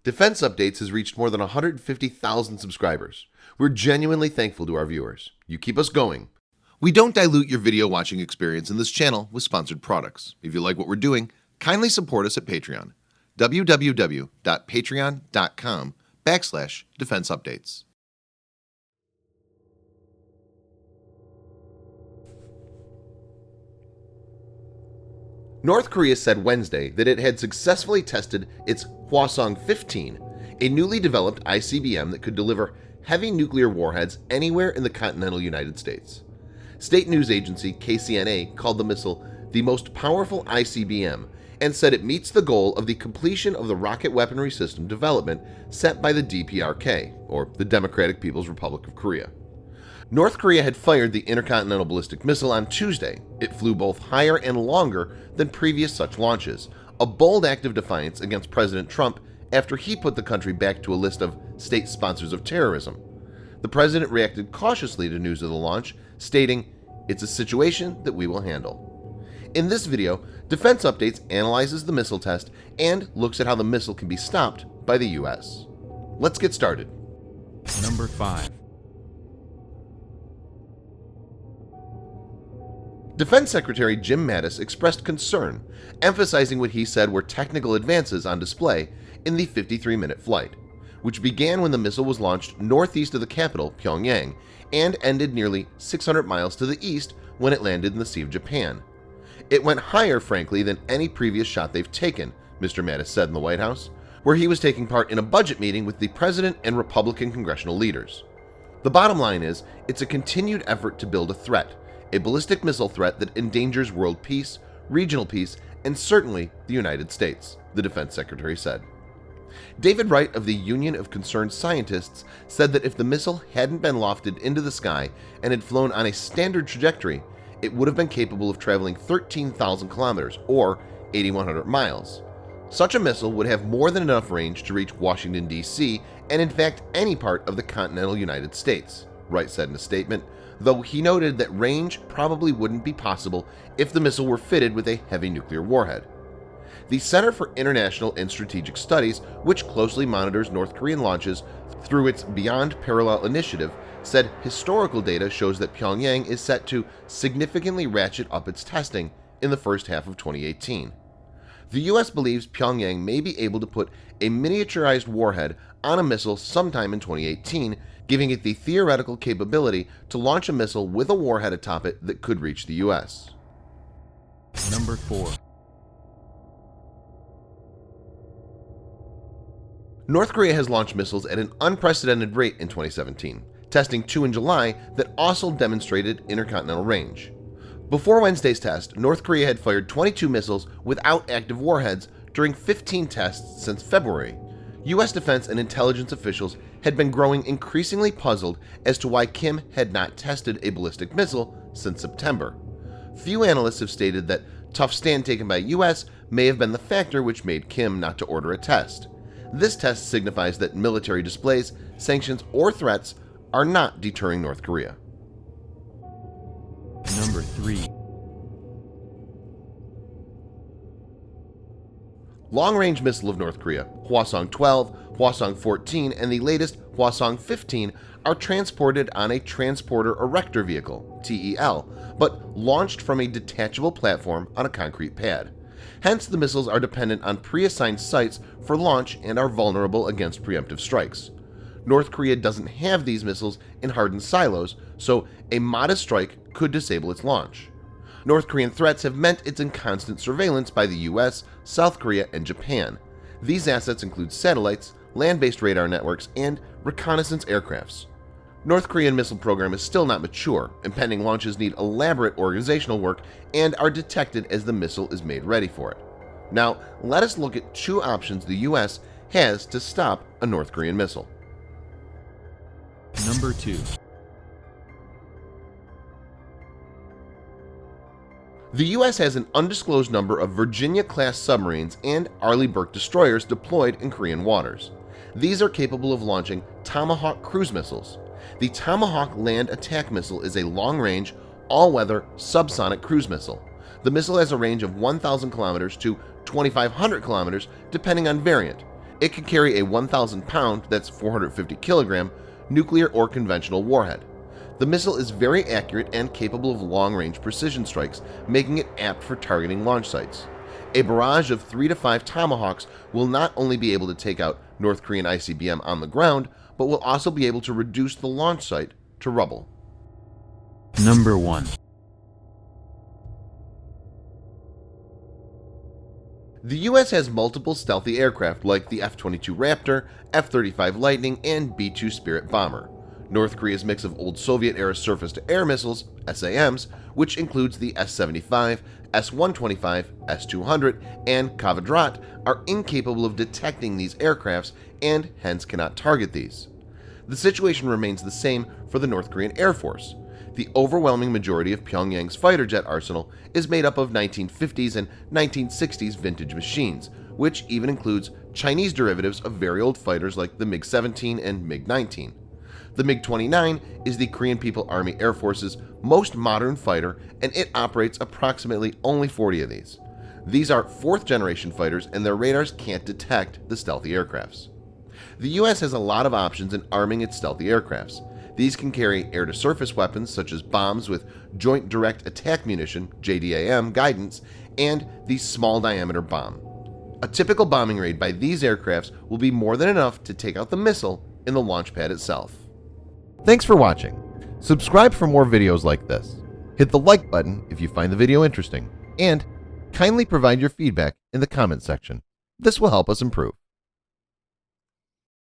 Defense Updates has reached more than 150,000 subscribers. We're genuinely thankful to our viewers. You keep us going. We don't dilute your video watching experience in this channel with sponsored products. If you like what we're doing, kindly support us at Patreon. www.patreon.com/Defense Updates. North Korea said Wednesday that it had successfully tested its HWASONG-15, a newly developed ICBM that could deliver heavy nuclear warheads anywhere in the continental United States. State news agency KCNA called the missile the most powerful ICBM and said it meets the goal of the completion of the rocket weaponry system development set by the DPRK, or the Democratic People's Republic of Korea. North Korea had fired the intercontinental ballistic missile on Tuesday. It flew both higher and longer than previous such launches, a bold act of defiance against President Trump after he put the country back to a list of state sponsors of terrorism. The president reacted cautiously to news of the launch, stating, "It's a situation that we will handle." In this video, Defense Updates analyzes the missile test and looks at how the missile can be stopped by the US. Let's get started. Number 5. Defense Secretary Jim Mattis expressed concern, emphasizing what he said were technical advances on display in the 53-minute flight, which began when the missile was launched northeast of the capital, Pyongyang, and ended nearly 600 miles to the east when it landed in the Sea of Japan. "It went higher, frankly, than any previous shot they've taken," Mr. Mattis said in the White House, where he was taking part in a budget meeting with the president and Republican congressional leaders. "The bottom line is, it's a continued effort to build a threat, a ballistic missile threat that endangers world peace, regional peace, and certainly the United States," the defense secretary said. David Wright of the Union of Concerned Scientists said that if the missile hadn't been lofted into the sky and had flown on a standard trajectory, it would have been capable of traveling 13,000 kilometers or 8,100 miles. Such a missile would have more than enough range to reach Washington, D.C., and in fact any part of the continental United States, Wright said in a statement, though he noted that range probably wouldn't be possible if the missile were fitted with a heavy nuclear warhead. The Center for International and Strategic Studies, which closely monitors North Korean launches through its Beyond Parallel initiative, said historical data shows that Pyongyang is set to significantly ratchet up its testing in the first half of 2018. The U.S. believes Pyongyang may be able to put a miniaturized warhead on a missile sometime in 2018, giving it the theoretical capability to launch a missile with a warhead atop it that could reach the U.S. Number 4. North Korea has launched missiles at an unprecedented rate in 2017, testing 2 in July that also demonstrated intercontinental range. Before Wednesday's test, North Korea had fired 22 missiles without active warheads during 15 tests since February. U.S. defense and intelligence officials had been growing increasingly puzzled as to why Kim had not tested a ballistic missile since September. Few analysts have stated that tough stand taken by U.S. may have been the factor which made Kim not to order a test. This test signifies that military displays, sanctions, or threats are not deterring North Korea. Number 3. Long-range missile of North Korea, HWASONG-12, HWASONG-14, and the latest HWASONG-15 are transported on a Transporter Erector Vehicle, TEL, but launched from a detachable platform on a concrete pad. Hence, the missiles are dependent on pre-assigned sites for launch and are vulnerable against preemptive strikes. North Korea doesn't have these missiles in hardened silos, so a modest strike could disable its launch. North Korean threats have meant it's in constant surveillance by the US, South Korea, and Japan. These assets include satellites, land-based radar networks, and reconnaissance aircrafts. North Korean missile program is still not mature, and pending launches need elaborate organizational work and are detected as the missile is made ready for it. Now, let us look at 2 options the US has to stop a North Korean missile. Number 2. The U.S. has an undisclosed number of Virginia-class submarines and Arleigh Burke destroyers deployed in Korean waters. These are capable of launching Tomahawk cruise missiles. The Tomahawk land attack missile is a long-range, all-weather subsonic cruise missile. The missile has a range of 1,000 kilometers to 2,500 kilometers depending on variant. It can carry a 1,000-pound, that's 450-kilogram, nuclear or conventional warhead. The missile is very accurate and capable of long-range precision strikes, making it apt for targeting launch sites. A barrage of 3 to 5 Tomahawks will not only be able to take out North Korean ICBM on the ground, but will also be able to reduce the launch site to rubble. Number 1. The US has multiple stealthy aircraft like the F-22 Raptor, F-35 Lightning, and B-2 Spirit bomber. North Korea's mix of old Soviet-era surface-to-air missiles, SAMs, which includes the S-75, S-125, S-200, and Kavadrat, are incapable of detecting these aircrafts and hence cannot target these. The situation remains the same for the North Korean Air Force. The overwhelming majority of Pyongyang's fighter jet arsenal is made up of 1950s and 1960s vintage machines, which even includes Chinese derivatives of very old fighters like the MiG-17 and MiG-19. The MiG-29 is the Korean People Army Air Force's most modern fighter, and it operates approximately only 40 of these. These are 4th-generation fighters, and their radars can't detect the stealthy aircrafts. The US has a lot of options in arming its stealthy aircrafts. These can carry air-to-surface weapons such as bombs with Joint Direct Attack Munition (JDAM) guidance and the small-diameter bomb. A typical bombing raid by these aircrafts will be more than enough to take out the missile in the launch pad itself. Thanks for watching. Subscribe for more videos like this. Hit the like button if you find the video interesting, and kindly provide your feedback in the comment section. This will help us improve.